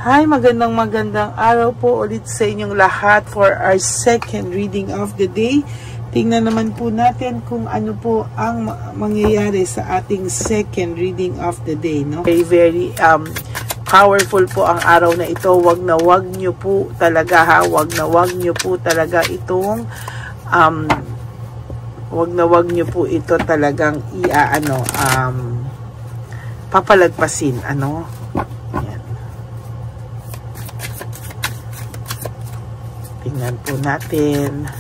Hi, magandang araw po ulit sa inyong lahat for our second reading of the day. Tingnan naman po natin kung ano po ang mangyayari sa ating second reading of the day, no? Very powerful po ang araw na ito. Wag nyo po talaga ha, wag nyo po talaga itong wag nyo po ito talagang papalagpasin, ano? Yan. Tingnan po natin.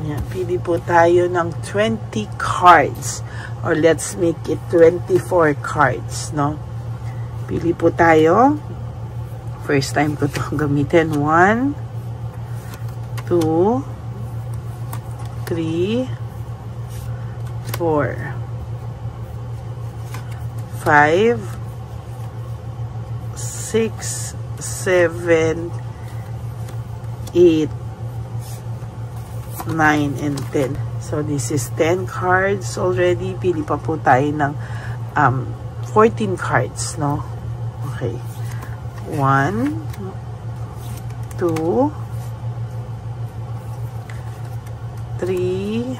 Yan. Pili po tayo ng 20 cards or let's make it 24 cards, no? Pili po tayo. First time ko itong gamitin. 1, 2, 3, 4, 5, 6, 7, 8, 9 and 10. So this is 10 cards already. Pili pa po tayo ng 14 cards, no? Okay. 1, 2, 3,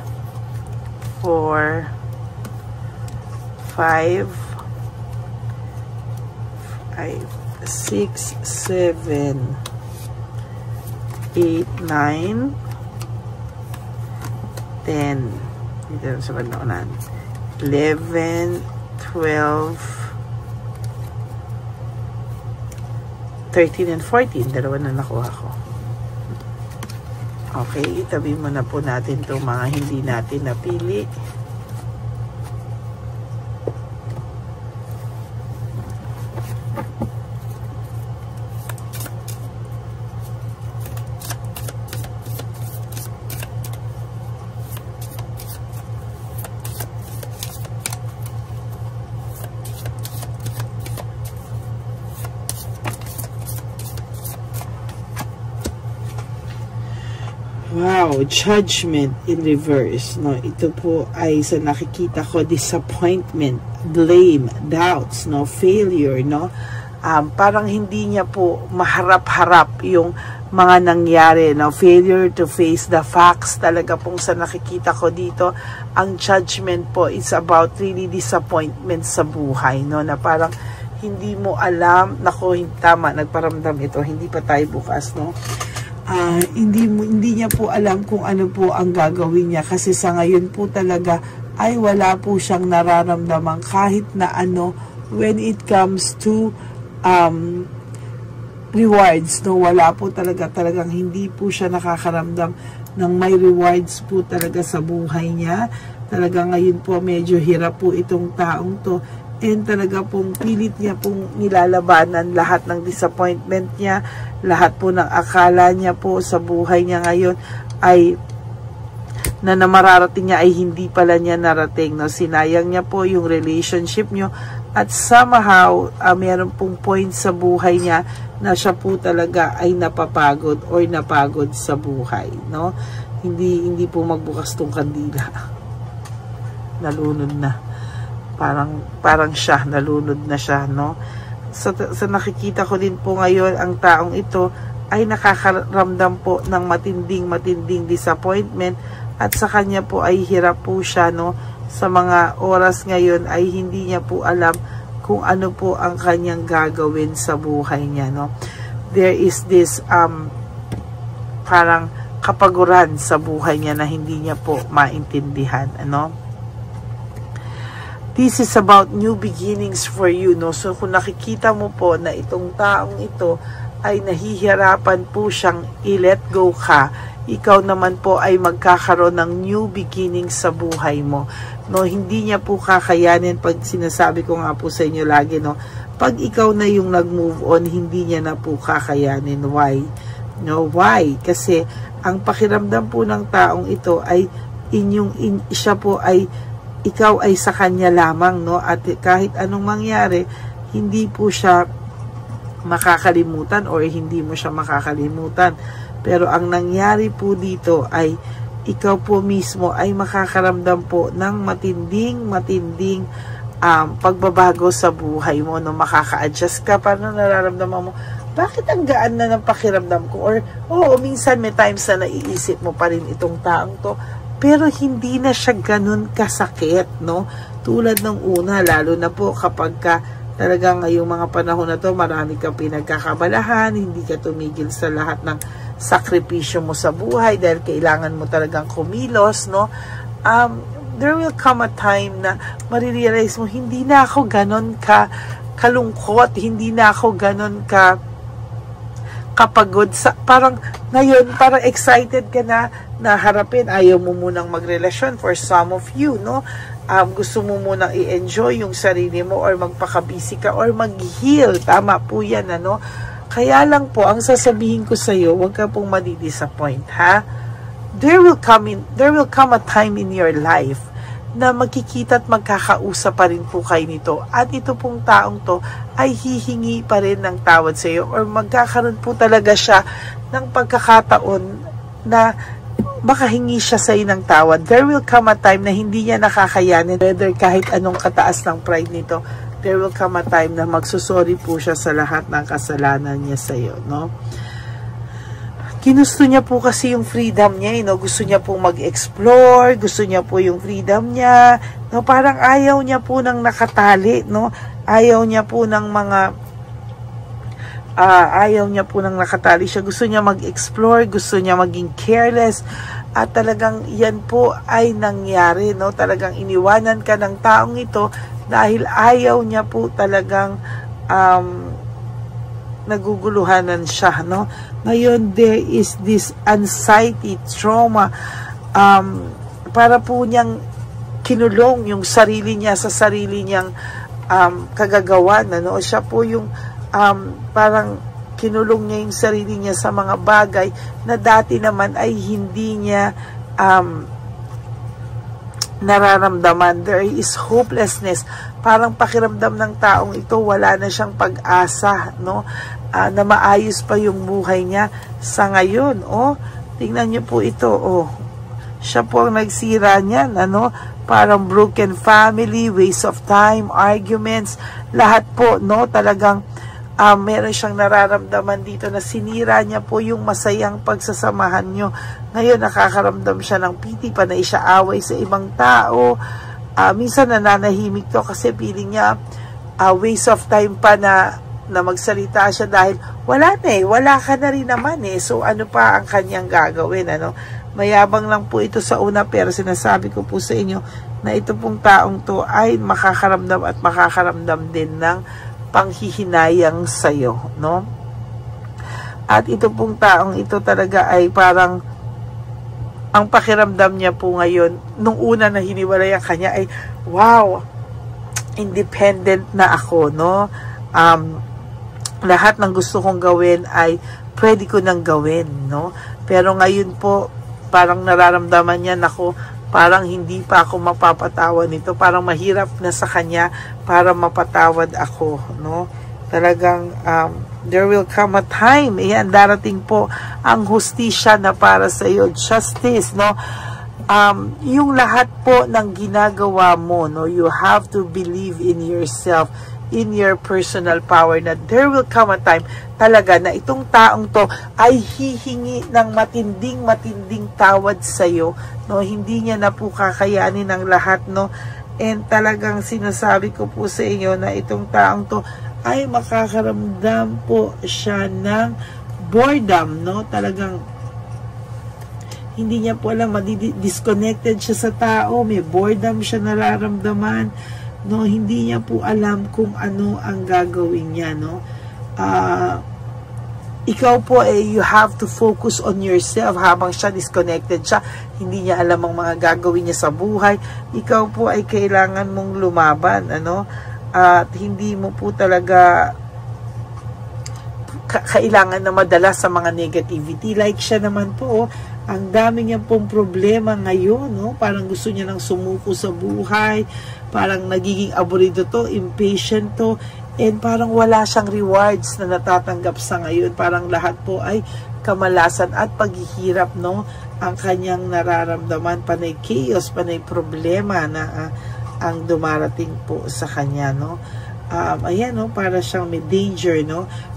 4, 5, 6, 7, 8, 9, 10, dito sa bandang 11, 12, 13, and 14. Dalawa na nakuha ko. Okay, itabi muna po natin itong mga hindi natin napili. Wow, Judgment in reverse, no? Ito po ay sa nakikita ko, disappointment, blame, doubts, no? Failure, no? Parang hindi niya po maharap-harap yung mga nangyari, no? Failure to face the facts. Talaga pong sa nakikita ko dito, ang judgment po is about really disappointment sa buhay, no? Na parang hindi mo alam, hindi tama, nagparamdam ito, hindi pa tayo bukas, no? Hindi niya po alam kung ano po ang gagawin niya kasi sa ngayon po talaga ay wala po siyang nararamdaman kahit na ano when it comes to rewards, no? Wala po talagang hindi po siya nakakaramdam ng may rewards po talaga sa buhay niya. Talaga ngayon po medyo hirap po itong taong to. And talaga pong pilit niya pong nilalabanan lahat ng disappointment niya, lahat po ng akala niya po sa buhay niya ngayon ay na mararating niya ay hindi pala niya narating, no? Sinayang niya po yung relationship niyo at somehow meron pong point sa buhay niya na siya po talaga ay napapagod or napagod sa buhay, no? Hindi po magbukas tong kandila. Nalunod na. Parang siya, nalunod na siya, no? Sa nakikita ko din po ngayon, ang taong ito ay nakakaramdam po ng matinding disappointment at sa kanya po ay hirap po siya, no? Sa mga oras ngayon ay hindi niya po alam kung ano po ang kanyang gagawin sa buhay niya, no? There is this parang kapaguran sa buhay niya na hindi niya po maintindihan, ano? This is about new beginnings for you, no? So, kung nakikita mo po na itong taong ito ay nahihirapan po siyang i-let go ka, ikaw naman po ay magkakaroon ng new beginning sa buhay mo. No, hindi niya po kakayanin, pag sinasabi ko nga po sa inyo lagi, no, pag ikaw na yung nag-move on, hindi niya na po kakayanin. Why? No, why? Kasi ang pakiramdam po ng taong ito ay siya po ay ikaw ay sa kanya lamang, no, at kahit anong mangyari, hindi po siya makakalimutan or hindi mo siya makakalimutan. Pero ang nangyari po dito ay ikaw po mismo ay makakaramdam po ng matinding pagbabago sa buhay mo, no, makaka-adjust ka. Paano nararamdaman mo? Bakit ang gaan na ng pakiramdam ko? Or, minsan may times na naiisip mo pa rin itong taong to, pero hindi na siya ganun kasakit, no? Tulad ng una, lalo na po kapag talagang ngayong mga panahon na to, marami kang pinagkakabalahan, hindi ka tumigil sa lahat ng sakripisyo mo sa buhay dahil kailangan mo talagang kumilos, no? There will come a time na marirealize mo, hindi na ako ganon kalungkot, hindi na ako ganon kapagod. Parang ngayon, parang excited ka na harapin. Ayaw mo munang magrelasyon for some of you, no? Gusto mo munang i-enjoy yung sarili mo or magpakabisi ka or mag-heal. Tama po yan, ano? Kaya lang po, ang sasabihin ko sa iyo, huwag ka pong madi-disappoint, ha? There will come a time in your life na magkikita at magkakausap pa rin po kayo nito. At ito pong taong to ay hihingi pa rin ng tawad sa iyo or magkakaroon po talaga siya ng pagkakataon na makahingi siya sa iyo ng tawad. There will come a time na hindi niya nakakayanin, whether kahit anong kataas ng pride nito, there will come a time na magsusorry po siya sa lahat ng kasalanan niya sa iyo, no? Ginusto niya po kasi yung freedom niya, no? Gusto niya po mag-explore, gusto niya po yung freedom niya, no? Parang ayaw niya po ng nakatali, no? Ayaw niya po ng nakatali siya. Gusto niya mag-explore, gusto niya maging careless, at talagang yan po ay nangyari, no? Talagang iniwanan ka ng taong ito dahil ayaw niya po talagang naguguluhanan siya, no? Ngayon, there is this anxiety, trauma, para po niyang kinulong yung sarili niya sa sarili niyang kagagawan, ano? Siya po yung parang kinulong niya yung sarili niya sa mga bagay na dati naman ay hindi niya nararamdaman. There is hopelessness. Parang pakiramdam ng taong ito, wala na siyang pag-asa, no? Na maayos pa yung buhay niya sa ngayon. Tingnan niyo po ito, siya po ang nagsira niyan, ano? Parang broken family, waste of time, arguments, lahat po, no? Talagang meron siyang nararamdaman dito na sinira niya po yung masayang pagsasamahan nyo. Ngayon, nakakaramdam siya ng piti, panay siya away sa ibang tao. Minsan nananahimik to kasi feeling niya waste of time pa na magsalita siya dahil wala ka na rin naman eh. So ano pa ang kanyang gagawin, ano? Mayabang lang po ito sa una, pero sinasabi ko po sa inyo na ito pong taong to ay makakaramdam at makakaramdam din ng panghihinayang sa'yo, no? At ito pong taong ito talaga ay parang ang pakiramdam niya po ngayon, nung una na hiniwalay ang kanya ay, wow, independent na ako, no? Lahat ng gusto kong gawin ay pwede ko nang gawin, no? Pero ngayon po, parang nararamdaman niya, nako, parang hindi pa ako mapapatawad nito. Parang mahirap na sa kanya para mapatawad ako, no? Talagang there will come a time, darating po ang hustisya na para sa iyo, justice, no? Yung lahat po ng ginagawa mo, no, you have to believe in yourself, in your personal power, na there will come a time talaga na itong taong to ay hihingi ng matinding tawad sa iyo, no? Hindi niya na po kakayanin ang lahat, no? And talagang sinasabi ko po sa inyo na itong taong to ay makakaramdam po siya ng boredom, no? Talagang hindi niya po alam, disconnected siya sa tao, may boredom siya nararamdaman, no? Hindi niya po alam kung ano ang gagawin niya, no? ikaw po you have to focus on yourself habang siya disconnected siya, hindi niya alam ang mga gagawin niya sa buhay. Ikaw po ay kailangan mong lumaban, at hindi mo po talaga kailangan na madala sa mga negativity. Like siya naman po, ang dami niya pong problema ngayon, parang gusto niya nang sumuko sa buhay, parang nagiging aburido to, impatient to, and parang wala siyang rewards na natatanggap sa ngayon. Parang lahat po ay kamalasan at paghihirap, ang kanyang nararamdaman, panay chaos, panay problema na ang dumarating po sa kanya, ayan, para siyang may danger,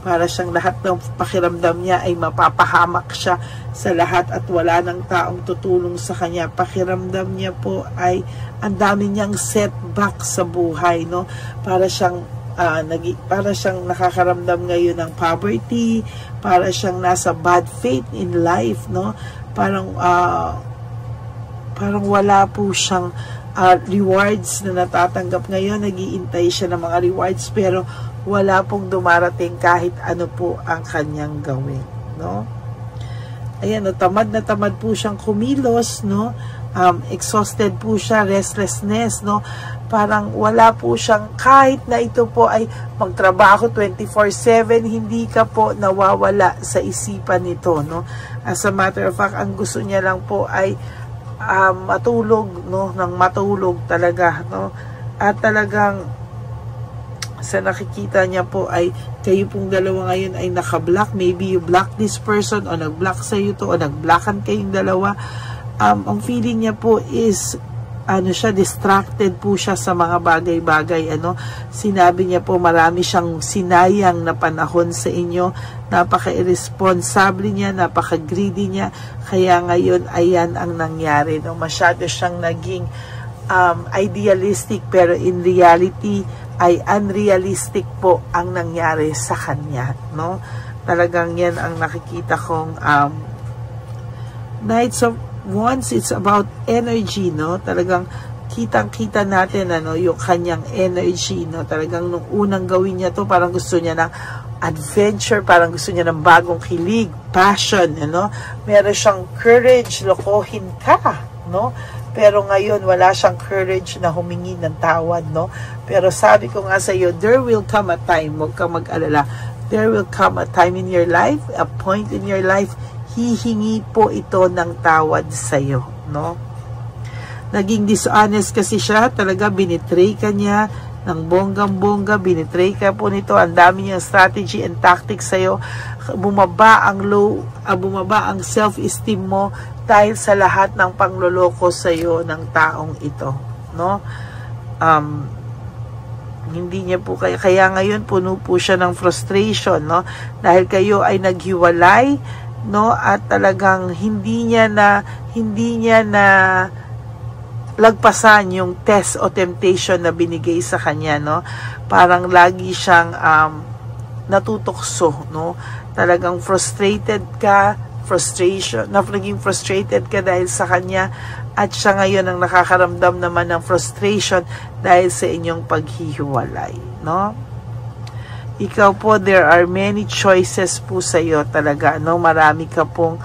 para siyang lahat ng pakiramdam niya ay mapapahamak siya sa lahat at wala ng taong tutulong sa kanya. Pakiramdam niya po ay ang dami niyang setback sa buhay, para siyang nakakaramdam ngayon ng poverty, para siyang nasa bad faith in life, parang wala po siyang rewards na natatanggap ngayon. Nag-iintay siya ng mga rewards pero wala pong dumarating kahit ano po ang kanyang gawin, ayan, tamad na tamad po siyang kumilos, exhausted po siya, restlessness, parang wala po siyang, kahit na ito po ay magtrabaho 24/7, hindi ka po nawawala sa isipan nito, as a matter of fact, ang gusto niya lang po ay matulog, nang matulog talaga, at talagang sa nakikita niya po ay kayo pong dalawa ngayon ay naka-block. Maybe you block this person o nag-block sa iyo to o nag-blockan kayong dalawa. Ang feeling niya po is distracted po siya sa mga bagay-bagay, sinabi niya po marami siyang sinayang na panahon sa inyo, napaka-irresponsible niya, napaka-greedy niya, kaya ngayon ayan ang nangyari, masyado siyang naging idealistic pero in reality ay unrealistic po ang nangyari sa kanya, talagang yan ang nakikita kong Knights of Wands. It's about energy, talagang kitang-kita natin yung kanyang energy, talagang nung unang gawin niya to, parang gusto niya ng adventure, parang gusto niya ng bagong kilig, passion, meron siyang courage, lokohin ka, pero ngayon wala siyang courage na humingi ng tawad, pero sabi ko nga sa iyo, there will come a time, huwag kang mag-alala, there will come a time in your life, a point in your life, hihingi po ito ng tawad sa iyo, naging dishonest kasi siya, talaga binitray ka niya ng bonggang-bongga, binitray ka po nito, ang dami niyang strategy and tactics sa iyo, bumaba ang self-esteem mo dahil sa lahat ng pangloloko sa iyo ng taong ito, hindi niya po kaya ngayon puno po siya ng frustration, dahil kayo ay naghiwalay, at talagang hindi niya na lagpasan yung test o temptation na binigay sa kanya, parang lagi siyang natutokso, talagang naging frustrated ka dahil sa kanya, at siya ngayon ang nakakaramdam naman ng frustration dahil sa inyong paghihiwalay, ikaw po, there are many choices po sa iyo talaga, marami ka pong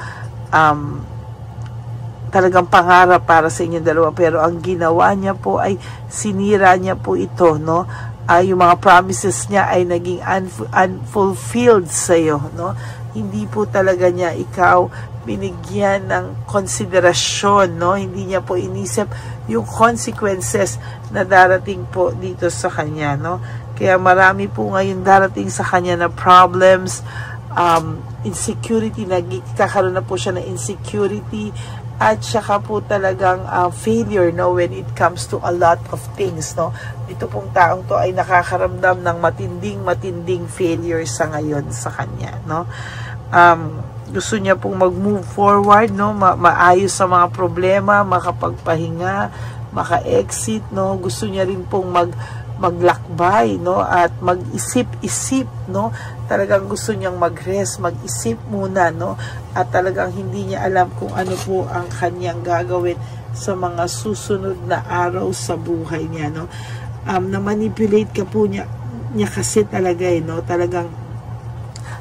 talagang pangarap para sa inyong dalawa, pero ang ginawa niya po ay sinira niya po ito, yung mga promises niya ay naging unfulfilled sa iyo, hindi po talaga niya ikaw binigyan ng konsiderasyon, hindi niya po inisip yung consequences na darating po dito sa kanya, kaya marami po ngayon darating sa kanya na problems, insecurity, nagkakaroon na po siya ng insecurity, at saka po talagang failure, when it comes to a lot of things, Ito pong taong to ay nakakaramdam ng matinding failure sa ngayon sa kanya, gusto niya pong mag-move forward, maayos sa mga problema, makapagpahinga, maka-exit, gusto niya rin pong maglakbay, at mag-isip-isip, talagang gusto niyang mag-rest, mag-isip muna, at talagang hindi niya alam kung ano po ang kanyang gagawin sa mga susunod na araw sa buhay niya, na-manipulate ka po niya kasi talaga, talagang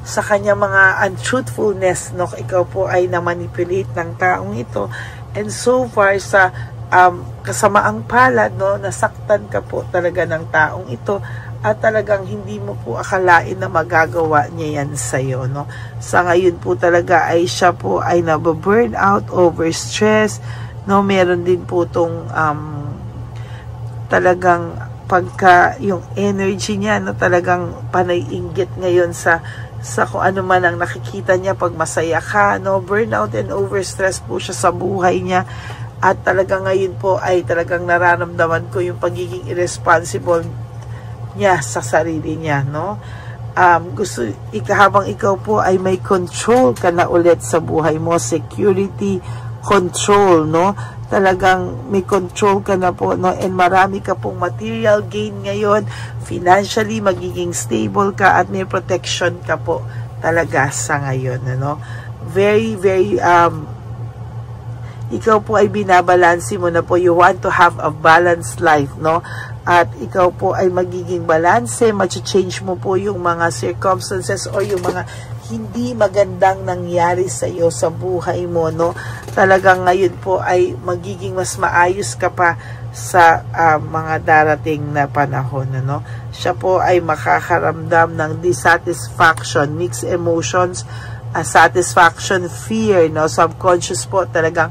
sa kanya mga untruthfulness, no, ikaw po ay na-manipulate ng taong ito. And so far sa kasamaang palad, no, nasaktan ka po talaga ng taong ito at talagang hindi mo po akalain na magagawa niya yan sa'yo, no. Sa ngayon po talaga ay siya po ay nababurn out, overstress, no. Meron din po tong talagang pagka yung energy niya, no, talagang panay-inggit ngayon sa kung ano man ang nakikita niya pag masaya ka, no. Burnout and overstress po siya sa buhay niya. At talagang ngayon po ay talagang nararamdaman ko yung pagiging irresponsible niya sa sarili niya, no. Habang ikaw po ay may control ka na ulit sa buhay mo, security, control, no. Talagang may control ka na po, no, and marami ka pong material gain ngayon, financially magiging stable ka at may protection ka po talaga sa ngayon, no. Very, very ikaw po ay binabalansi mo na po. You want to have a balanced life, no? At ikaw po ay magiging balanse, ma-change mo po yung mga circumstances o yung mga hindi magandang nangyari sa iyo sa buhay mo, no? Talagang ngayon po ay magiging mas maayos ka pa sa mga darating na panahon, no? Siya po ay makakaramdam ng dissatisfaction, mixed emotions, satisfaction, fear, no? Subconscious po talagang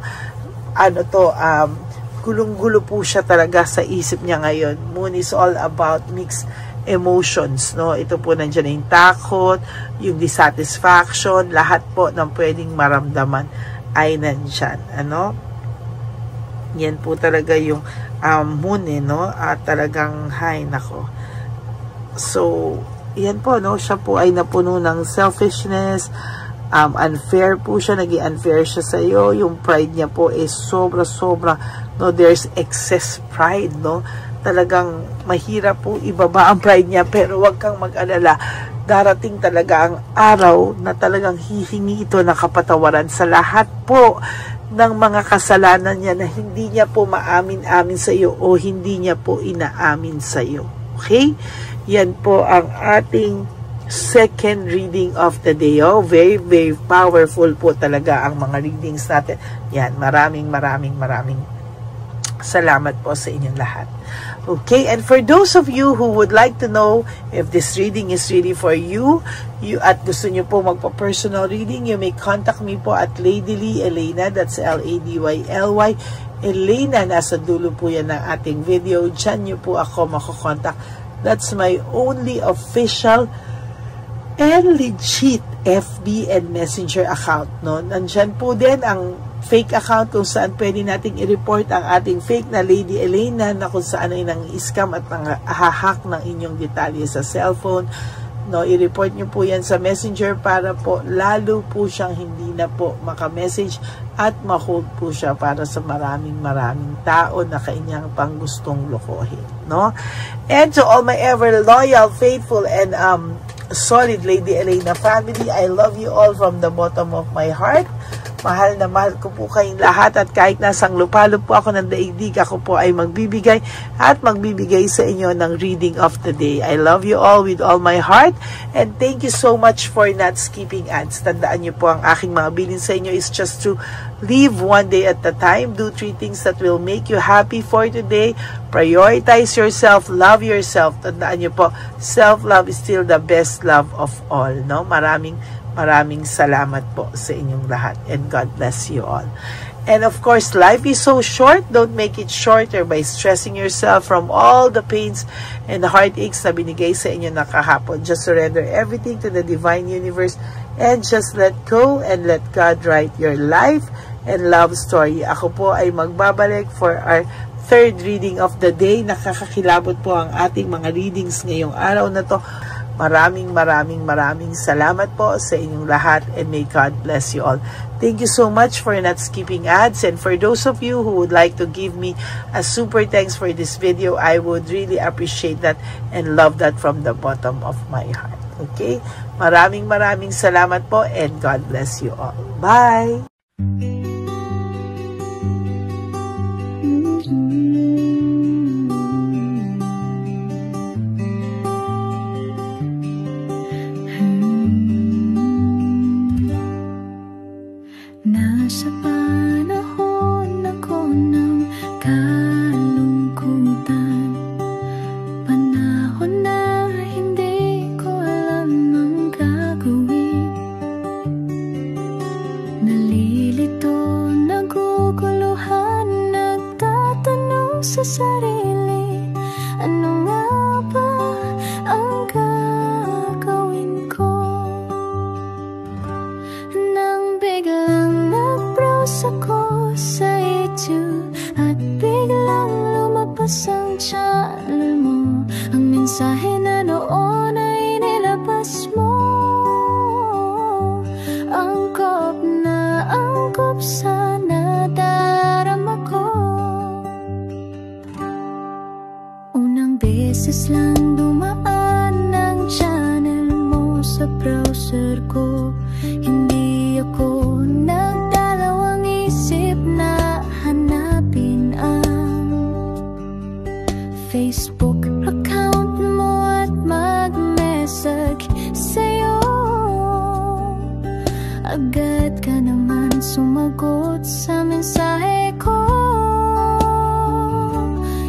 gulong-gulo po siya talaga sa isip niya ngayon. Moon is all about mixed emotions, no? Ito po nandiyan yung takot, yung dissatisfaction, lahat po ng pwedeng maramdaman ay nandiyan, ano? Yan po talaga yung moon, no? At talagang, hay, nako. So, yan po, no? Siya po ay napuno ng selfishness, unfair po siya, naging unfair siya sa iyo. Yung pride niya po is sobra-sobra, no. There's excess pride, no. Talagang mahirap po ibaba ang pride niya, pero wag kang mag-alala, darating talaga ang araw na talagang hihingi ito ng kapatawaran sa lahat po ng mga kasalanan niya na hindi niya po maamin-amin sa iyo o hindi niya po inaamin sa iyo. Okay? Yan po ang ating second reading of the day. Oh, very, very powerful po talaga ang mga readings natin. Yan, maraming salamat po sa inyong lahat. Okay, and for those of you who would like to know if this reading is really for you, at gusto nyo po magpa-personal reading, you may contact me po at Lady Lee Elena, that's Ladyly. Elena, nasa dulo po yan ng ating video. Diyan nyo po ako makokontak. That's my only official and legit FB and Messenger account, no? Nandyan po din ang fake account kung saan pwede nating i-report ang ating fake na Lady Elena na kung saan ay nang-scam at nang-hahack ng inyong detalye sa cellphone, no? I-report nyo po yan sa Messenger para po lalo po siyang hindi na po makamessage at ma-hold po siya para sa maraming tao na kanyang pang gustong lokohin, no? And to all my ever loyal, faithful, and solid Lady Elena family, I love you all from the bottom of my heart. Mahal na mahal ko po kayong lahat at kahit nasang lupalop po ako ng daigdig, ako po ay magbibigay sa inyo ng reading of the day. I love you all with all my heart and thank you so much for not skipping ads. Tandaan niyo po ang aking mga bilin sa inyo is just to live one day at a time. Do 3 things that will make you happy for today. Prioritize yourself, love yourself. Tandaan niyo po, self-love is still the best love of all, no? Maraming salamat po sa inyong lahat and God bless you all. And of course, life is so short. Don't make it shorter by stressing yourself from all the pains and the heartaches na binigay sa inyo na kahapon. Just surrender everything to the divine universe and just let go and let God write your life and love story. Ako po ay magbabalik for our third reading of the day. Nakakakilabot po ang ating mga readings ngayong araw na to. Maraming salamat po sa inyong lahat and may God bless you all. Thank you so much for not skipping ads, and for those of you who would like to give me a super thanks for this video, I would really appreciate that and love that from the bottom of my heart. Okay? Maraming salamat po and God bless you all. Bye! Nasa panahon ako ng kalungkutan, panahon na hindi ko alam ang gagawin. Nalilito, naguguluhan, nagtatanong sa sarili, ano nga ba ang gagawin ko? Nang biglang nag-browse ako sa YouTube at biglang lumabas ang channel mo, ang mensahe na noon ay nilabas mo. Angkop sa nadarama ko. Unang beses lang dumaan ang channel mo sa browser ko, hindi ako nagdalawang isip na hanapin ang Facebook account mo at mag-message sa'yo. Agad ka naman sumagot sa mensahe ko.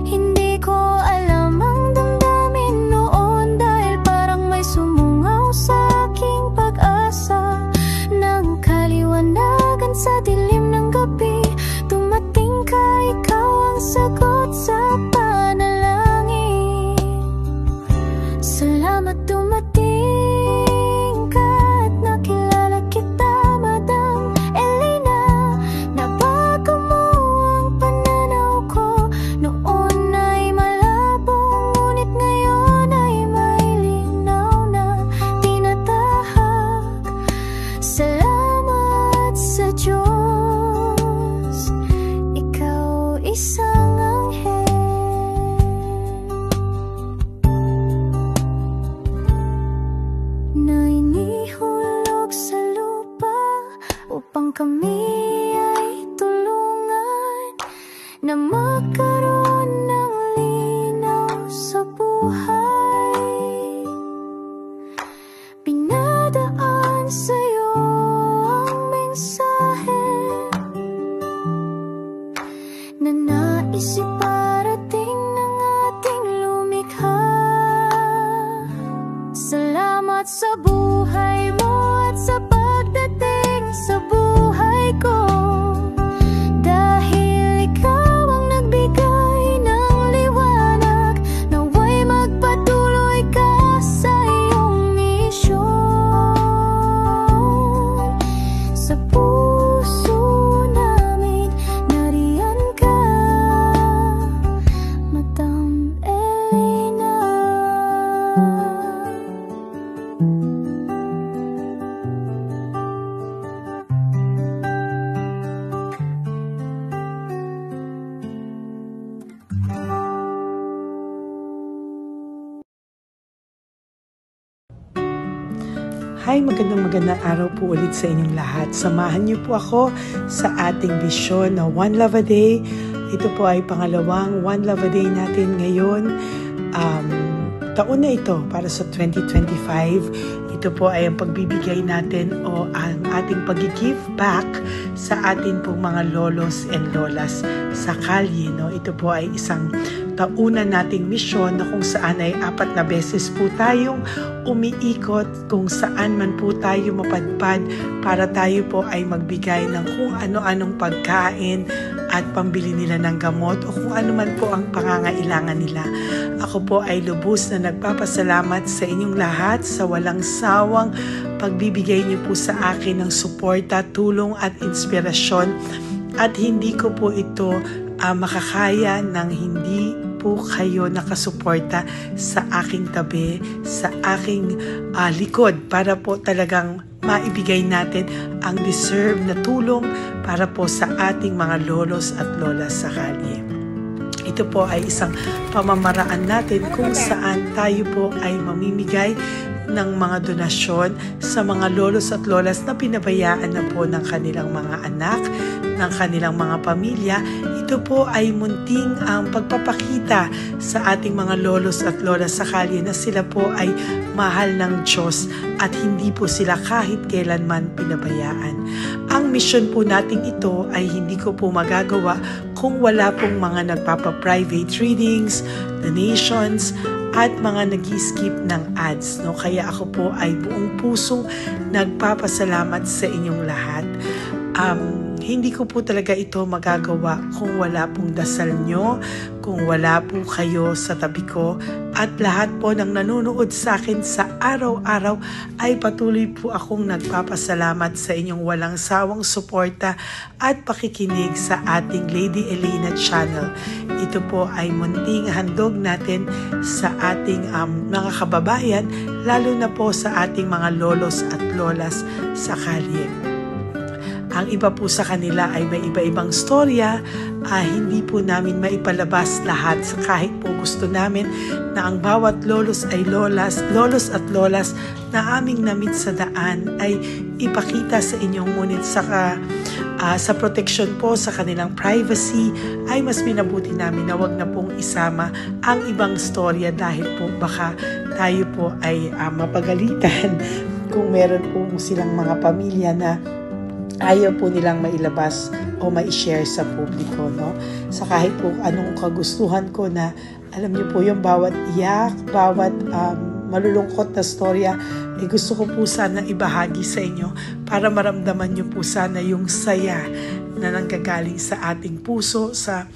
Hindi ko alam ang damdamin noon, dahil parang may sumungaw sa aking pag-asa. Nang kaliwanagan sa dilim ng gabi, dumating ka, ikaw ang sagot sa panalangin. Salamat dumating ka at nakilala kita, Madam Elena. Nabago mo ang pananaw ko, noon ay malabo, ngunit ngayon ay may linaw na tinatahak. Salamat sa Diyos, ikaw isang anghel na inihulog sa lupa upang kami ay tulungan na magkaroon ng linaw sa buhay. Pinadaan sa'yo ang mensahe na nais iparating ng ating lumikha. Salamat sa buhay mo at sa pagdating sa buhay ko, dahil ikaw ang nagbigay ng liwanag. Nawa'y magpatuloy ka sa iyong misyon. Sa puso namin nariyan ka, Madam Elena. Hi, magandang araw po ulit sa inyong lahat. Samahan niyo po ako sa ating vision na One Love a Day. Ito po ay pangalawang One Love a Day natin ngayon. Taon na ito para sa 2025. Ito po ay ang pagbibigay natin o ang ating pag-give back sa atin pong mga lolos and lolas sa kalye. No? Ito po ay isang taunan nating misyon na kung saan ay 4 na beses po tayong umiikot kung saan man po tayo mapadpad para tayo po ay magbigay ng kung ano-anong pagkain at pambili nila ng gamot o kung ano man po ang pangangailangan nila. Ako po ay lubos na nagpapasalamat sa inyong lahat sa walang sawang pagbibigay niyo po sa akin ng suporta, tulong at inspirasyon, at hindi ko po ito makakaya ng hindi po kayo nakasuporta sa aking tabi, sa aking likod, para po talagang maibigay natin ang deserve na tulong para po sa ating mga lolos at lolas sa kalye. Ito po ay isang pamamaraan natin kung saan tayo po ay mamimigay ng mga donasyon sa mga lolos at lolas na pinabayaan na po ng kanilang mga anak, ng kanilang mga pamilya. Ito po ay munting ang pagpapakita sa ating mga lolos at lolas sa kalye na sila po ay mahal ng Diyos at hindi po sila kahit kailanman pinabayaan. Ang mission po nating ito ay hindi ko po magagawa kung wala pong mga nagpapa-private readings, donations, at mga nag-skip ng ads. No? Kaya ako po ay buong pusong nagpapasalamat sa inyong lahat. Hindi ko po talaga ito magagawa kung wala pong dasal nyo, kung wala po kayo sa tabi ko, at lahat po ng nanonood sa akin sa araw-araw ay patuloy po akong nagpapasalamat sa inyong walang sawang suporta at pakikinig sa ating Lady Elena channel. Ito po ay munting handog natin sa ating mga kababayan, lalo na po sa ating mga lolos at lolas sa kalye. Ang iba po sa kanila ay may iba-ibang storya, hindi po namin maipalabas lahat kahit po gusto namin na ang bawat lolos at lolas na aming namit sa daan ay ipakita sa inyong, ngunit sa protection po sa kanilang privacy ay mas minabuti namin na wag na pong isama ang ibang storya dahil po baka tayo po ay mapagalitan kung meron po silang mga pamilya na ayaw po nilang mailabas o ma-share sa publiko, no? Sa kahit po anong kagustuhan ko na, alam niyo po yung bawat iyak, bawat malulungkot na storya, gusto ko po sana ibahagi sa inyo para maramdaman niyo po sana yung saya na nanggagaling sa ating puso, sa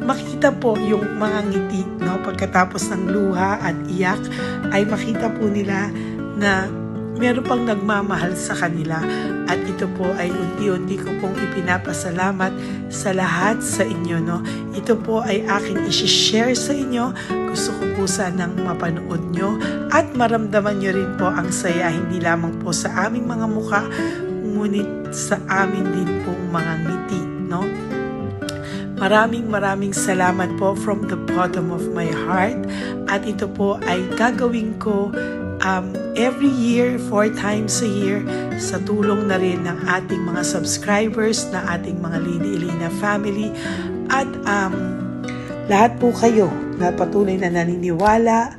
makita po yung mga ngiti, no? Pagkatapos ng luha at iyak ay makita po nila na meron pang nagmamahal sa kanila, at ito po ay unti-unti ko pong ipinapasalamat sa lahat sa inyo, no? Ito po ay aking isi-share sa inyo. Gusto ko po sanang mapanood nyo at maramdaman nyo rin po ang saya, hindi lamang po sa aming mga muka, ngunit sa amin din pong mga ngiti, no? Maraming salamat po from the bottom of my heart, at ito po ay gagawin ko every year, 4 times a year, sa tulong na rin ng ating mga subscribers, na ating mga Lady Elena family, at lahat po kayo na patuloy na naniniwala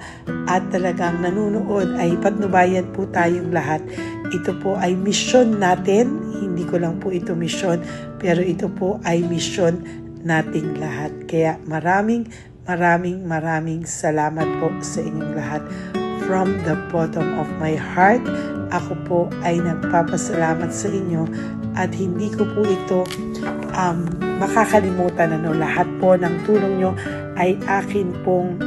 at talagang nanonood, ay patnubayan po tayong lahat. Ito po ay mission natin, hindi ko lang po ito mission, pero ito po ay mission nating lahat. Kaya maraming salamat po sa inyong lahat. From the bottom of my heart, ako po ay nagpapasalamat sa inyo, at hindi ko po ito makakalimutan. Lahat po ng tulong nyo ay akin pong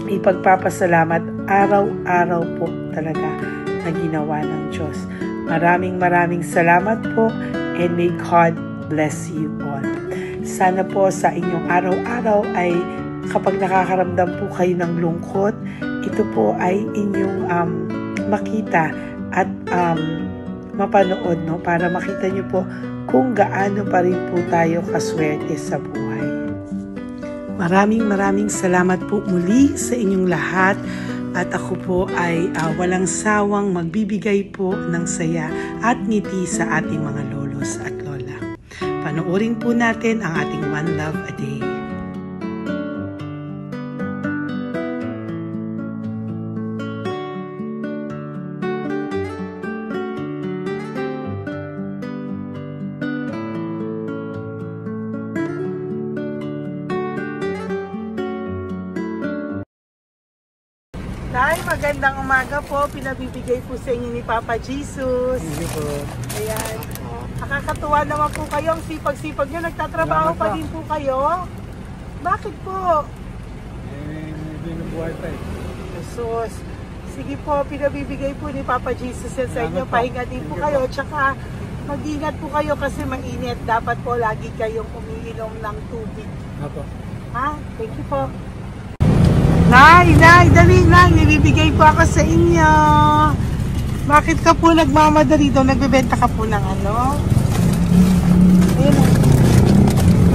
ipagpapasalamat araw-araw po talaga na ginawa ng Diyos. Maraming salamat po, and may God bless you all. Sana po sa inyong araw-araw ay kapag nakakaramdam po kayo ng lungkot, ito po ay inyong makita at mapanood, no? Para makita nyo po kung gaano pa rin po tayo kaswerte sa buhay. Maraming salamat po muli sa inyong lahat, at ako po ay walang sawang magbibigay po ng saya at ngiti sa ating mga lolos at lola. Panoorin po natin ang ating One Love a Day. Nay, magandang umaga po. Pinabibigay po sa inyo ni Papa Jesus. Hindi po. Ayan. Nakakatuwa naman po kayo. Ang sipag-sipag nyo. Nagtatrabaho pa din po kayo. Bakit po? Binubuhay pa eh. Jesus. Sige po, pinabibigay po ni Papa Jesus sa inyo. Pahinga din po kayo. Tsaka mag-ingat po kayo kasi mainit. Dapat po lagi kayong umiinom ng tubig. Apo. Ha? Thank you po. Nay, dali lang, nilibigay po ako sa inyo. Bakit ka po nagmamadali daw? Nagbebenta ka po ng ano? Ayun.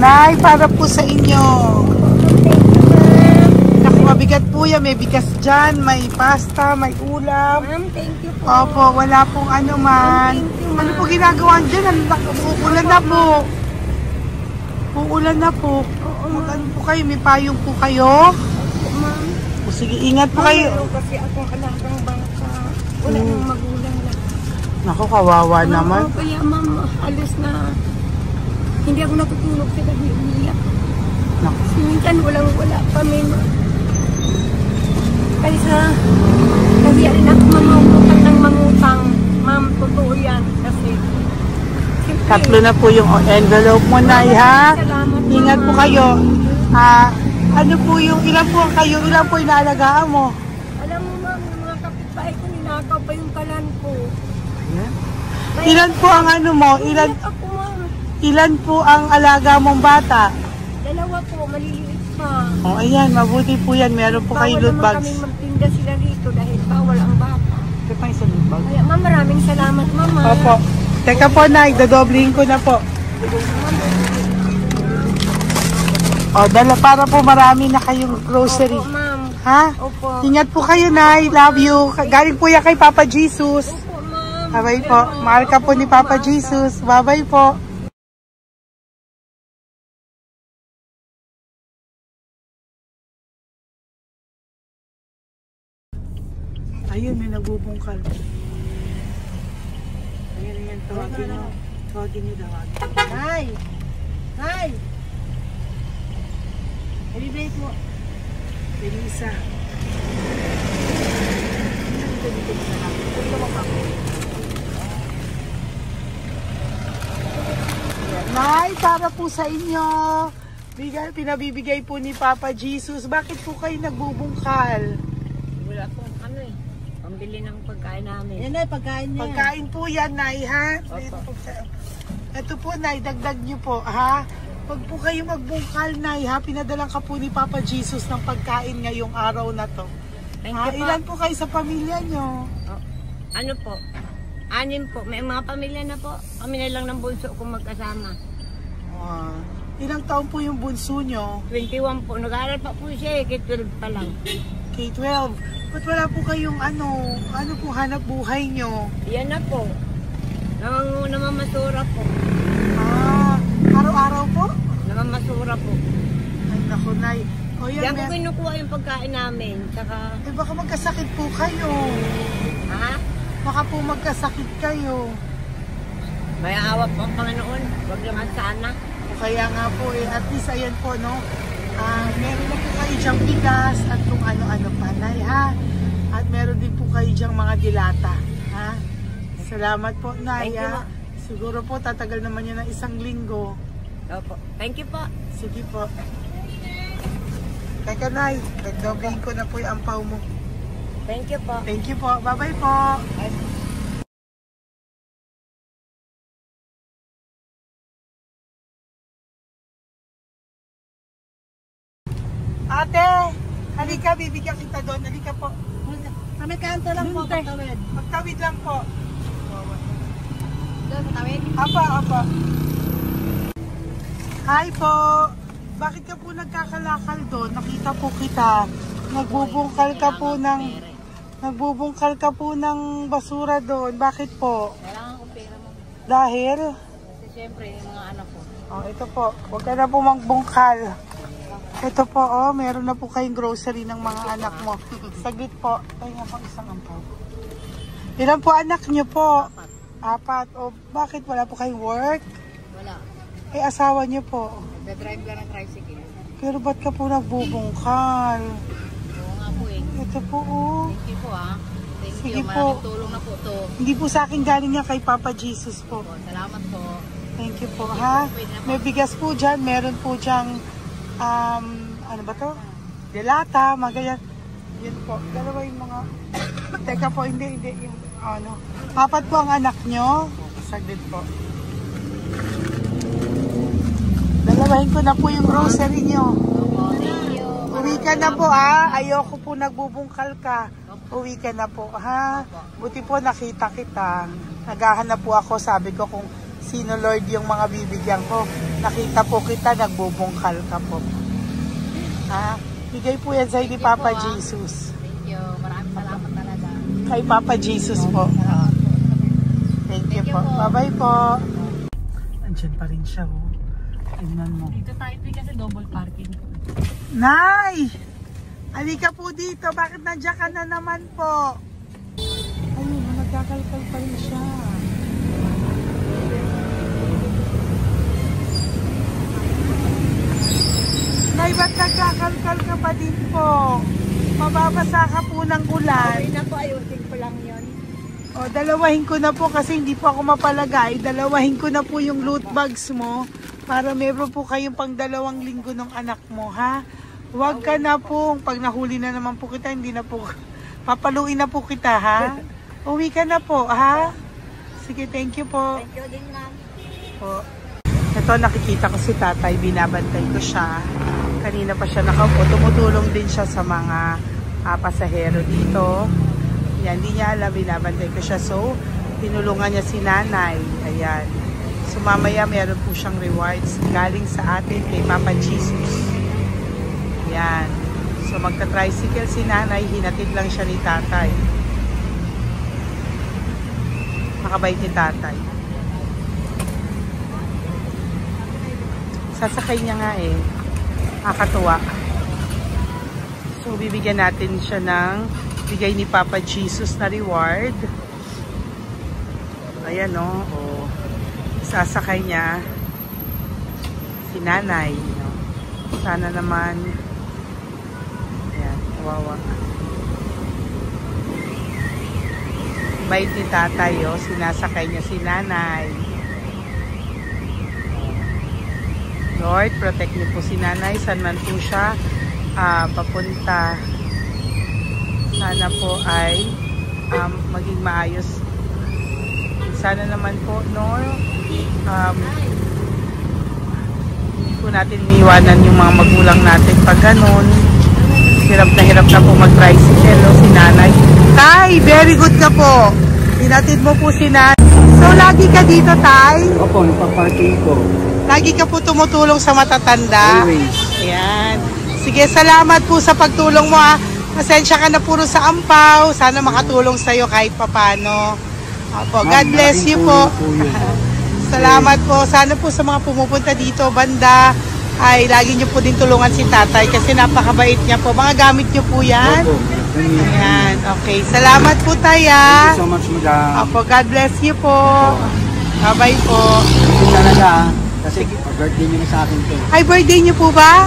Nay, para po sa inyo. Nakuha mabigat po yan. May bigas dyan, may pasta, may ulam. Ma'am, thank you po. Opo, wala pong ano man. Thank you, ma'am. Ano po ginagawa dyan? Uulan na po. Uulan na po. Mag-ano po kayo? May payong po kayo? Ma'am. O sige, ingat po kayo. Meron kasi akong alagang bangka. Wala nang magulang na. Naku, kawawa naman. Kaya ma'am, halos na hindi ako natutulog sa gabi. Umiyak. Naku. Minsan wala kami. Kaysa rin ako mamutang ng mangutang. Ma'am, totoo yan. Kasi Tatlo na po yung envelope mo, Nay, ha? salamat, Ingat po ma'am. kayo. Ano po yung, ilan po kayo, ilan po inaalagaan mo? Alam mo ma'am, yung mga kapitbahay ko, ninakaw pa yung kalan ko. Ilan po ang ano mo? Ilan ako ma'am? Ilan po ang alaga mong bata? Dalawa po, maliliit pa. O, ayan, mabuti po yan. Meron po kayo loot Bawal naman bags. kaming magtinda sila rito dahil bawal ang bata. Ito pa yung sa loot bag. Kaya ma'am, maraming salamat mama. Opo. Teka po, Nay, dodoblihin ko na po. O, dala para po marami na kayong grocery. Opo ma'am. Ha? Opo. Ingat po kayo, Nay. Love you. Galing po yan kay Papa Jesus. Opo ma'am. Bye-bye po. Mahal ka po ni Papa Jesus. Bye-bye po. Ayun, may nagbubungkal. Ayun, tawagin nyo. Tawagin nyo daw. Hi! Hi! Ibibigay po. Elisa. Nay, para po sa inyo. Pinabibigay po ni Papa Jesus. Bakit po kayo nagbubungkal? Wala po ano eh. Pambili ng pagkain namin. Yan na, pagkain niya. Pagkain po yan, Nay, ha? Ito po, Nay, dagdag nyo po, ha? Pag po kayo magbungkal, Nay, ha? Pinadalang ka po ni Papa Jesus ng pagkain ngayong araw na to. Thank Ha? you po. Ilan po kayo sa pamilya nyo? Oh, ano po? 6 po. May mga pamilya na po. Kami na lang ng bunso kung magkasama. Ilang taon po yung bunso nyo? 21 po. Nag-aaral pa po siya eh. K-12 pa lang. K-12. Ba't wala po kayong ano po hanap buhay nyo? Yan na po. Namamasura po. Araw-araw po? Namamasura po. Ay, naku, Nay. O yan, Diyan ko kinukuha yung pagkain namin. Tsaka, baka magkasakit po kayo. ha? Baka po magkasakit kayo. May awa po ang Panginoon. Huwag naman sana. O kaya nga po at least ayan po, no? Meron na po kayo dyang bigas at kung ano-ano pa, Nay, ha? At meron din po kayo dyang mga dilata, ha? Salamat po, Nay, Thank you, ha? Siguro po tatagal naman yun ng 1 linggo. Opo. Thank you po. Sige po. Teka, Nay, nagdobling ko na po yung ampaw mo. Thank you po. Thank you po. Bye-bye po. Ate, halika, bibigyan kita doon. Halika po. Kami kanto lang po, pagtawid. Magtawid lang po. Doon, pagtawid. Apa. Hi po. Bakit ka po nagkakalakal doon? Nakita po kita. Nagbubungkal ka po ng basura doon. Bakit po? Kailangan ko pera mo. Dahil? Kasi syempre, yung mga anak ko. Oh, ito po. Huwag ka na po magbungkal. Ito po, oh. Meron na po kayong grocery ng mga anak mo. Saglit po. Ay nga po, isang ampaw. Ilan po anak niyo po? 4. O, bakit wala po kayong work? Wala. Eh, asawa niyo po. Nagda-drive lang ng tricycle. Pero ba't ka po nagbubungkal? Oo nga po eh. Ito po, oh. Thank you po ah. Thank Sige you. po. Maraming tulong na po to. Hindi po sa akin galing yan kay Papa Jesus po. Salamat po. Thank you po, ha? May bigas po dyan. Meron po dyang, ano ba to? Delata, mga ganyan. Yun po. Dalawa yung mga... Teka po, hindi. Yung, ano. 4 po ang anak nyo. Saglit po. Dalawahin ko na po yung grocery nyo. Thank you. Uwi ka na po, ha? Ayoko po nagbubungkal ka. Uwi ka na po, ha? Buti po nakita kita. Naghahanap po ako, sabi ko kung sino Lord yung mga bibigyan ko. Nakita po kita, nagbubungkal ka po. Ha? Bigay po yan sa ni Papa po, ah. Jesus. Thank you. Maraming salamat talaga. Kay Papa Jesus po. Thank you po. Bye-bye po. Andyan pa rin siya, oh. Tingnan mo. Dito tayo kasi double parking. Nay! Halika po dito. Bakit nandiyan ka na naman po? Ayun, nagkakalkal pa rin siya. Nay, ba't nagkakalkal ka pa din po? Mababasa ka po ng ulan. Okay na po, ayusin ko lang yun. O, dalawahin ko na po kasi hindi po ako mapalagay. Dalawahin ko na po yung loot bags mo para meron po kayong pang 2 linggo ng anak mo, ha? Huwag ka na po. Pag nahuli na naman po kita, hindi na po, papaluin na po kita, ha? Uwi ka na po, ha? Sige, thank you po. Thank you din, ma'am. Po. Ito, nakikita ko si tatay, binabantay ko siya. Kanina pa siya nakaupo. Tumutulong din siya sa mga pasahero dito. Yan, hindi niya alam, binabantay ko siya. So, tinulungan niya si nanay. Ayan. So, mamaya meron po siyang rewards galing sa atin kay Papa Jesus. Ayan. So, magta-tricycle si nanay. Hinatid lang siya ni tatay. Makabait ni tatay. Sasakay niya nga eh. Nakakatuwa. So, bibigyan natin siya ng bigay ni Papa Jesus na reward. Ayan, no? O, sasakay niya si nanay. No? Sana naman ayan, kawawa. Bait ni tatay, oh. Sinasakay niya si nanay. Lord, protect niyo po si nanay. Saan man po siya papunta. Sana po ay maging maayos. Sana naman po, no? Hindi po natin iniwanan yung mga magulang natin pag ganun. Hirap na po mag-tricycle, no? Si nanay. Tay, very good ka po. Hinatid mo po si nanay. So, lagi ka dito, Tay? Opo, nagpa-parking ko. Lagi ka po tumutulong sa matatanda. Always. Ayan. Sige, salamat po sa pagtulong mo, ha. Pasensya ka na puro sa ampaw. Sana makatulong sa'yo kahit papano. Opo, God bless you po. Salamat po. Sana po sa mga pumupunta dito, banda, ay lagi niyo po din tulungan si tatay kasi napakabait niya po. Mga gamit niyo po yan. Opo. Ayan, okay. Salamat po tayo. Thank you so much, madam. Opo, God bless you po. Bye-bye po. Ito talaga, kasi birthday niyo na sa akin to. Ay, birthday niyo po ba?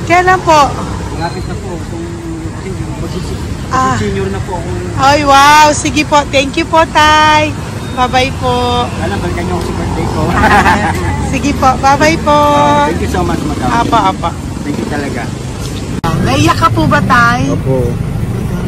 Kailan po? Malapit na po. Kasi senior na po ako. Ay, wow. Sige po. Thank you po, Tay. Bye-bye po. Alam, balikan niyo ako sa birthday ko. Sige po. Bye-bye po. Thank you so much, madam. Apa. Thank you talaga. Naiyak ka po ba, Tay? Opo.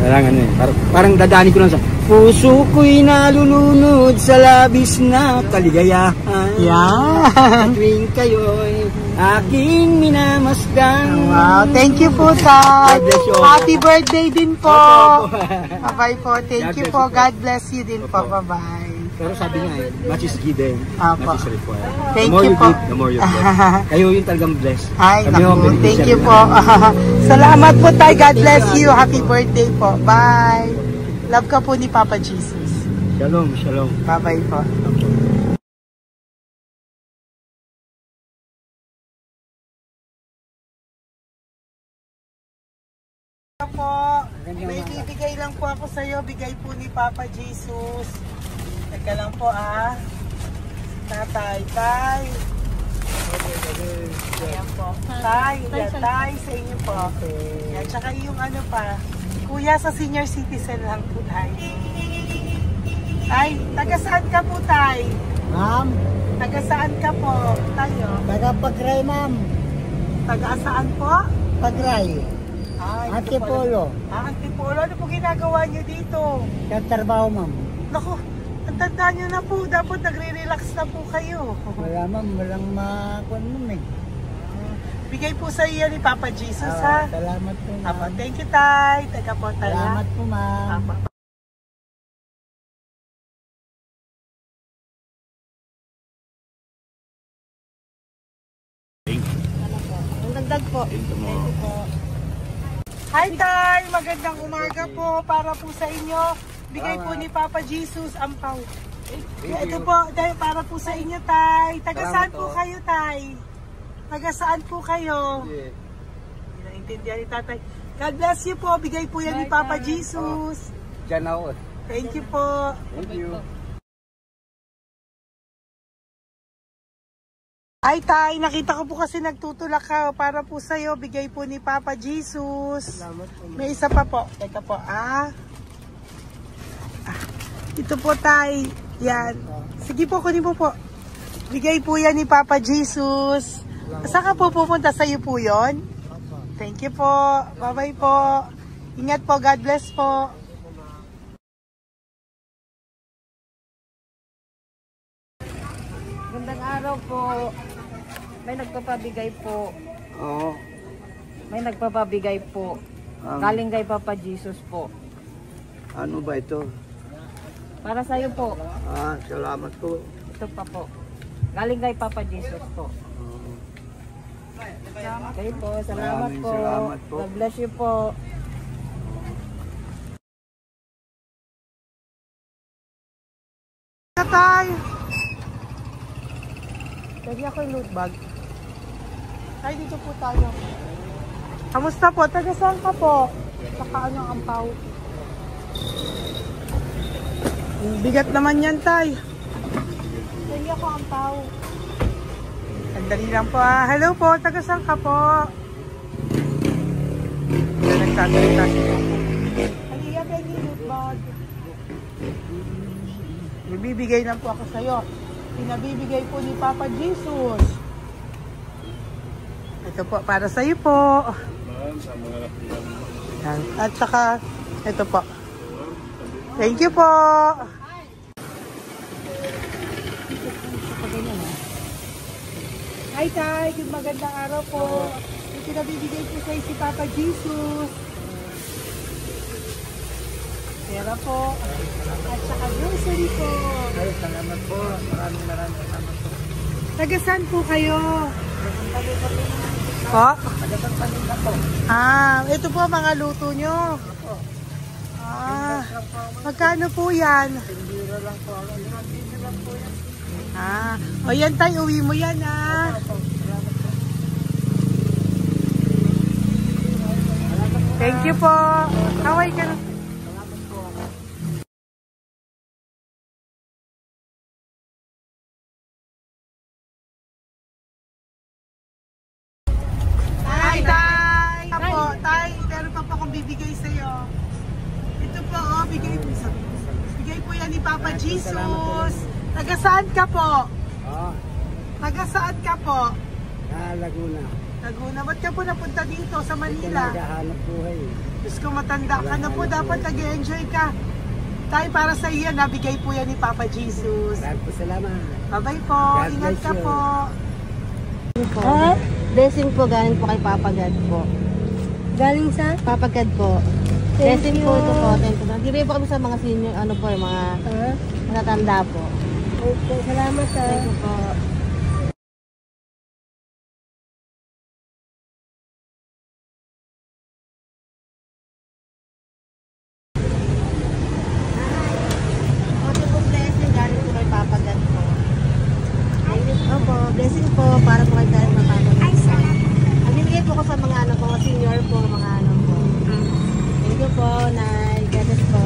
Kailangan eh. Parang dadaanin ko lang sa puso ko'y nalulunod sa labis na kaligayahan. Yan. Tuwing kayo'y aking minamasdan. Wow. Thank you po, Tay. God bless you. Happy birthday din po. Opo. Bye-bye po. Thank you po. God bless you din po. Bye-bye. Pero sabi nga eh, much is given, Apo. much is required. Thank The more you you po. give, the more you bless. Kayo yung talagang blessed. Ay, Kami yung naku. Thank beneficiary you po. lang. Salamat po, Tay. God bless you. Happy birthday po. Bye. Love ka po ni Papa Jesus. Shalom, shalom. Bye-bye po. Po, may bibigay lang po ako sa iyo, bigay po ni Papa Jesus. Teka lang po Tatay, Tay. Ayan po. Tay, Tay sa inyo po. Ayan, tsaka yung ano pa, Kuya sa senior citizen lang po tayo. Tay, taga saan ka po, Tay? Ma'am, Taga saan ka po, tayo? taga Pagray, ma'am. Taga saan po? Pagray. Ay, Antipolo. Antipolo. Ano po ginagawa niyo dito? Katrabaho, ma'am. Naku, ang tanda niyo na po. Dapat nagre-relax na po kayo. Wala, ma'am. Walang makuan, ma'am eh. Bigay po sa iyo ni Papa Jesus, ha? Salamat po, Apo, thank you, Tay. Teka po, Tay. Salamat po, ma'am. Apo. Ang dagdag po. Thank you po. Hi, Tay! Magandang umaga po para po sa inyo. Bigay po ni Papa Jesus ang pau. Ito po, Tay, para po sa inyo, Tay. Taga saan po kayo, Tay? Taga saan po kayo? Hindi naintindihan ni Tatay. God bless you po. Bigay po yan ni Papa Jesus. Diyan ako. Thank you po. Thank you. Ay, Tay, nakita ko po kasi nagtutulak ka para po sa'yo. Bigay po ni Papa Jesus. Salamat po. May isa pa po. Teka po, Ito po, Tay. Yan. Sige po, kunin po po. Bigay po yan ni Papa Jesus. Saan ka po pupunta? Sa'yo po yun? Thank you po. Bye-bye po. Ingat po. God bless po. Gandang araw po. May nagpapabigay po. Oo. May nagpapabigay po. Galing kay Papa Jesus po. Ano ba ito? Para sa'yo po. Salamat po. Ito pa po. Galing kay Papa Jesus po. Okay po. Salamat Maraming po. salamat po. God bless you po. Tay! Lagi ako yung loot bag. Ay, dito po tayo. Kamusta po? Taga saan ka po? Saka ano ang pau? Bigat naman yan, Tay. Lagi ako ang pau. Sandali lang po Hello po, taga saan ka po? Yan, nagsasalita siya. Halika, Peggy, loot bag. Bibigay lang po ako sa'yo. Pinabibigay po ni Papa Jesus. Ito po, para sa'yo po. Yan. At saka, ito po. Thank you po. Hi, Tay. Good magandang araw po. Yung pinabibigay po sa'yo si Papa Jesus. Pera po. At saka grocery po. Ay, salamat po. Maraming salamat po. Taga saan po kayo? Po? Ito po mga luto nyo. Magkano po yan? O yan tayo, uwi mo yan Thank you po. Kaway ka na. Tay, meron pa po akong bibigay sa'yo. Ito po, bigay po yan ni Papa Jesus. Taga saan ka po? Taga saan ka po? Laguna. Laguna. Ba't ka po napunta dito sa Manila? Naghahanap buhay. Diyos ko, matanda ka na po. Dapat nag-enjoy ka. Tay, para sa iyo, nabigay po yan ni Papa Jesus. Maraming po salamat. Bye-bye po. Ingat ka po. Blessing po galing po kay Papa God po. Galing sa? Papa God po. Blessing po ito po. Thank you. Nagibigay po kami sa mga senior, yung mga matatanda po. Okay, salamat Thank you po. Okay po, blessing galing po kay Papa God po. Thank you po. Blessing po para po kay galing na Papa God. Nagbibigay po ko sa mga mga senior po, mga po. Thank you po, Nay. God bless po.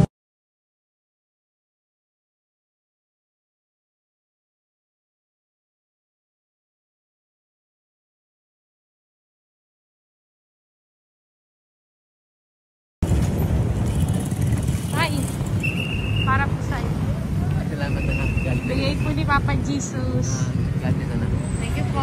Hi. Para po sa iyo. Salamat na. Bigay po ni Papa Jesus. God bless na. Thank you po.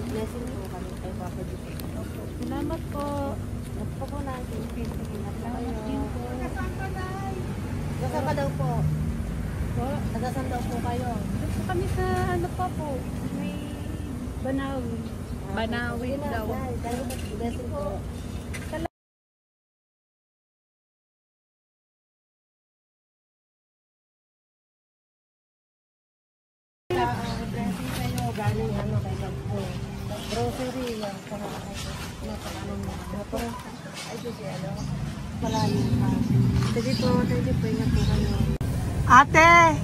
Blessing po kami kay Papa Jesus. Salamat po. Ito po natin. Salamat din po. Nasaan ka daw po? Po. Nasaan daw po kayo? Gusto kami sa ano pa po. May Banawi. Banawi daw. Blessing po. Blessing galing ano kay Gabo. Grocery yan. Ay, sige, ano? Malayo pa. Sige po, ingat po kayo. Ate!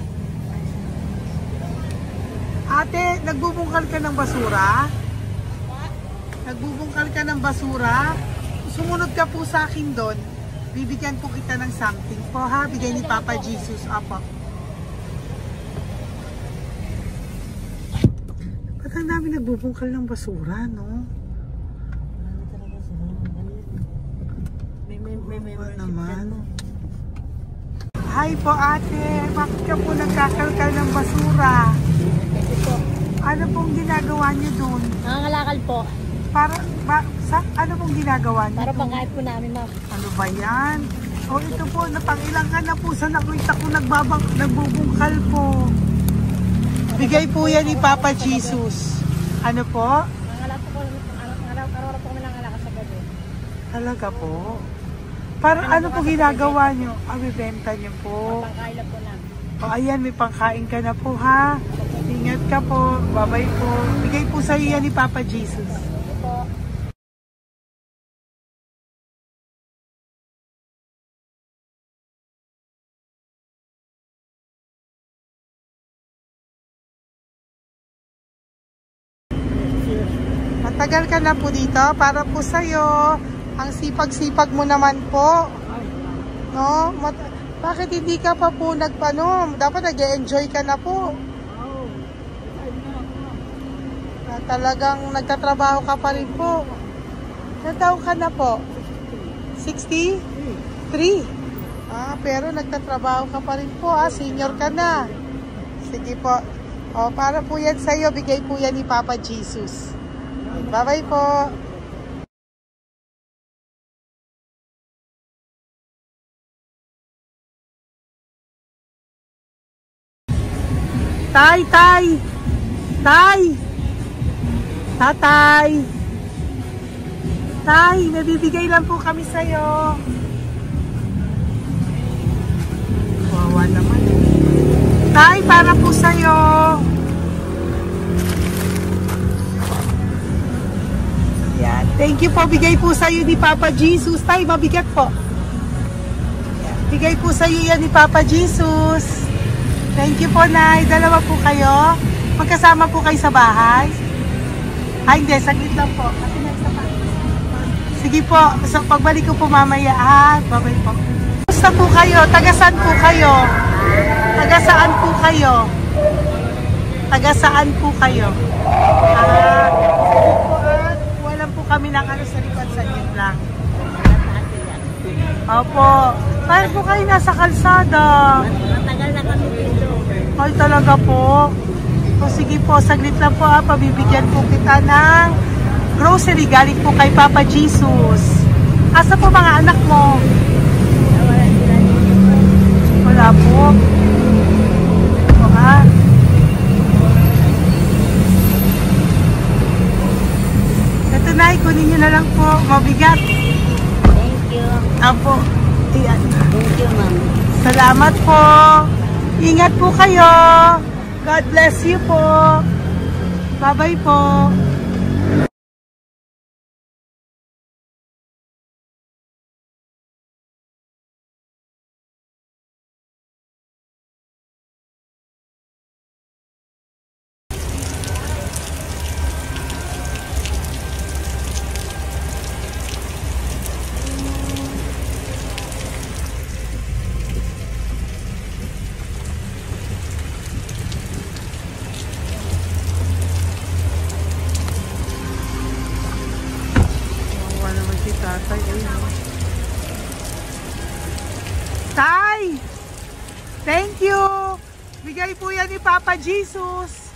Ate, nagbubungkal ka ng basura? Nagbubungkal ka ng basura? Sumunod ka po sa akin doon. Bibigyan po kita ng something po ha. Bigay ni Papa Jesus. Apo. Ba't ang dami nagbubungkal ng basura, no? May naman. Hi po ate. Bakit ka po nagkakalkal ng basura? Ano pong ginagawa niyo doon? Nangangalakal po. Ano pong ginagawa niyo? Para pangkain po namin, ma'am. Ano ba yan? O ito po, napangilang ka na po sa nakita ko nagbubungkal po. Bigay po yan ni Papa Jesus. Ano po? Nangangalakal po araw-araw po kami nangangalakal sa gabi. Talaga po? Para ano po ginagawa niyo? Bibenta niyo po. Pangkain lang po namin. O ayan, may pangkain ka na po ha. Ingat ka po. Bye-bye po. Bigay po sa iyo yan ni Papa Jesus. Matagal ka na po dito para po sa'yo. Ang sipag-sipag mo naman po. No? Bakit hindi ka pa po nagpano? Dapat nag-e-enjoy ka na po. Talagang nagtatrabaho ka pa rin po. Ilang taon ka na po? 63? Pero nagtatrabaho ka pa rin po. Senior ka na. Sige po. O, para po yan sa'yo. Bigay po yan ni Papa Jesus. Bye-bye po. Tay! Tatay! Tay, nabibigay lang po kami sa'yo. Wawa naman. Tay, para po sa'yo. Yan. Thank you po. Bigay po sa'yo ni Papa Jesus. Tay, mabigat po. Yan. Bigay po sa'yo yan ni Papa Jesus. Thank you po, Nay. Dalawa po kayo. Magkasama po kayo sa bahay. Hindi. Saglit lang po. Sige po. So, pagbalik ko po mamaya. Bye-bye po. Gusto po kayo? Tagasaan po kayo? Tagasaan po kayo? Tagasaan po kayo? Sige po at walang po kami ng ano sa likod. Saglit lang. Opo. Paano po kayo nasa kalsada? Matagal na kami dito. Ay, talaga po. So, sige po, saglit lang po pabibigyan po kita ng grocery galing po kay Papa Jesus. Asa po mga anak mo? Wala po. O nga. Ito na, kunin nyo na lang po. Mabigat. Thank you. Apo. Ayan. Thank you, ma'am. Salamat po. Ingat po kayo. God bless you po. Bye-bye po. Tay! Thank you! Bigay po yan ni Papa Jesus.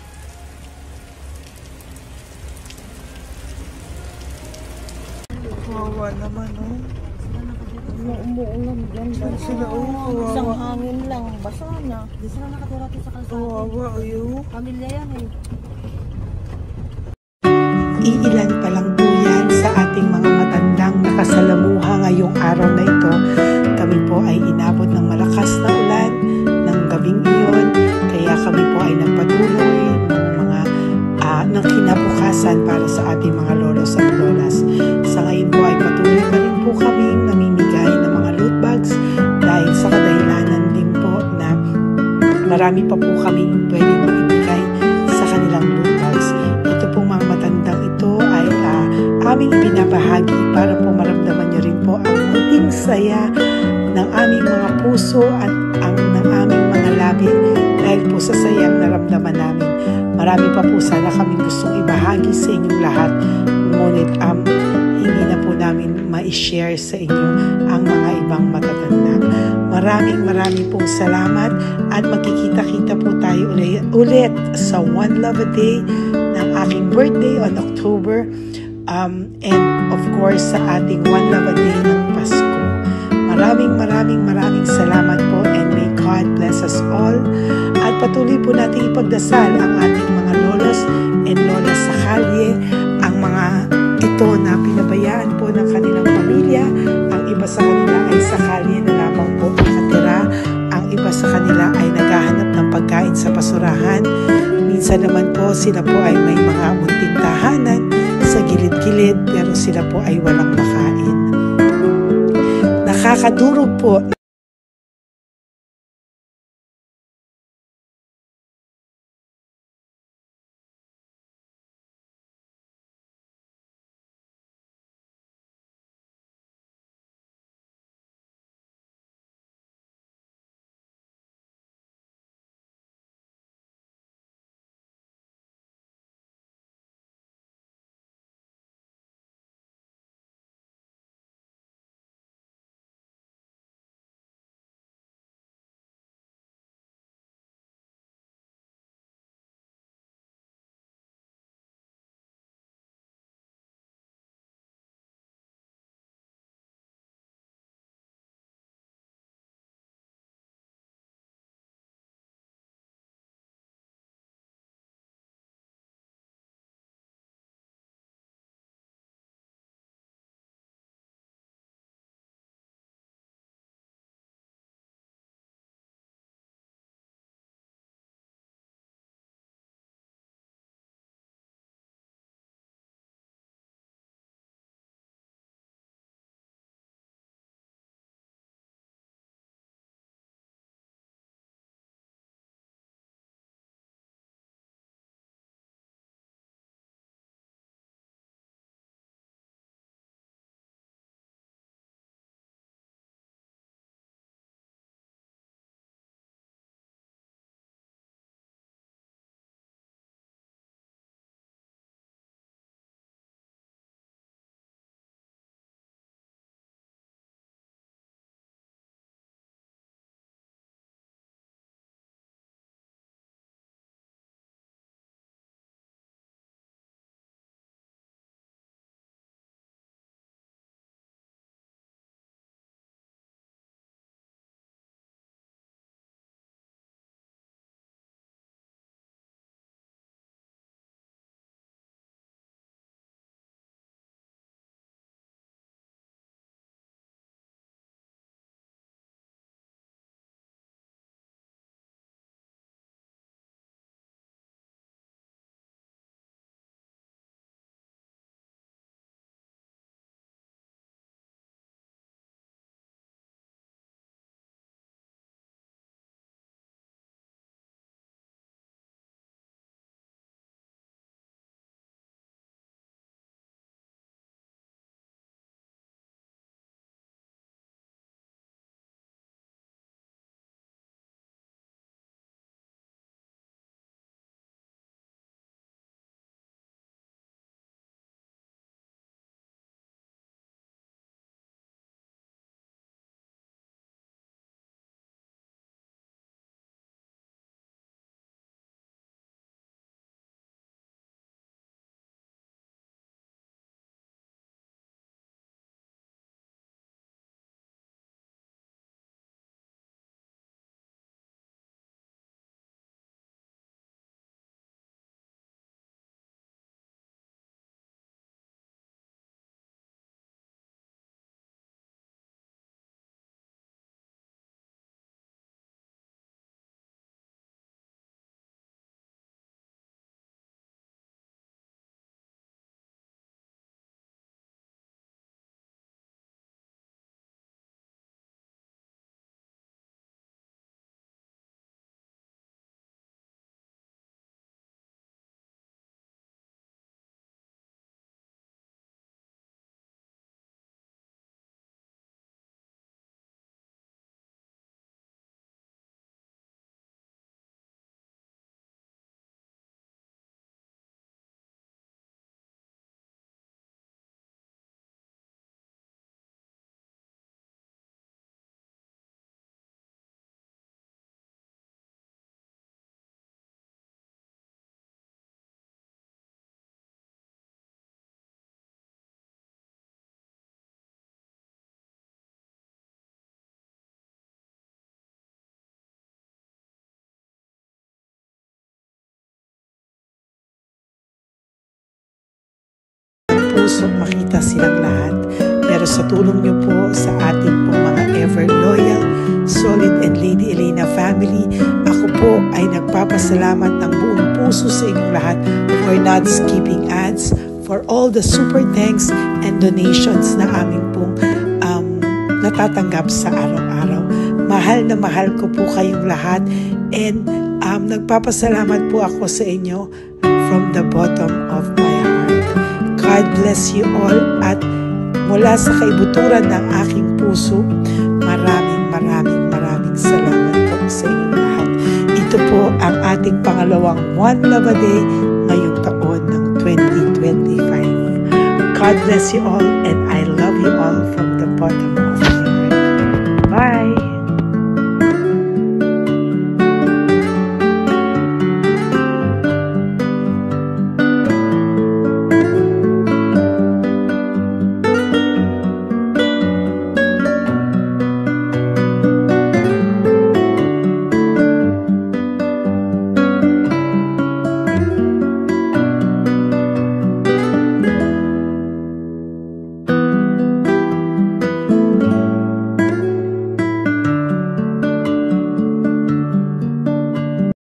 Wawa naman, oh. Umuulan dyan. Sila, oh. Isang hangin lang. Basa na. Di sila nakatira sa kalsada. Wawa, oh. Pamilya yan eh. Iilan pa lang po yan sa ating mga matandang nakasalamuha ngayong araw na ito. Kami po ay inabot ng malakas na ulan ng gabing iyon. Kaya kami po ay nagpatuloy ng mga marami pa po kami pwedeng maibigay sa kanilang loot bags. Ito pong mga matandang ito ay aming binabahagi para po maramdaman nyo rin po ang muling saya ng aming mga puso at ng aming mga labi dahil po sa sayang naramdaman namin. Marami pa po sana kaming gustong ibahagi sa inyong lahat, ngunit hindi na po namin ma-share sa inyo ang mga ibang matatanda. Maraming pong salamat at magkikita-kita po tayo ulit sa One Love a Day ng aking birthday on October and of course sa ating One Love a Day ng Pasko. Maraming salamat po and may God bless us all. At patuloy po natin ipagdasal ang ating mga lolos and lolas sa kalye, ang mga ito na pinabayaan po ng kanilang pamilya. Ang iba sa kanila ay sa kalye na lamang po nakatira. Ang iba sa kanila ay naghahanap ng pagkain sa basurahan. Minsan naman po sila po ay may mga munting tahanan sa gilid-gilid pero sila po ay walang makain. Nakakadurog po puso makita silang lahat. Pero sa tulong niyo po sa ating pong mga ever loyal, solid and Lady Elena family, ako po ay nagpapasalamat ng buong puso sa inyong lahat for not skipping ads, for all the super thanks and donations na aming pong natatanggap sa araw-araw. Mahal na mahal ko po kayong lahat, and nagpapasalamat po ako sa inyo from the bottom of my heart. God bless you all, at mula sa kaibuturan ng aking puso, maraming salamat po sa inyong lahat. Ito po ang ating pangalawang One Love a Day ngayong taon ng 2025. God bless you all, and I love you all.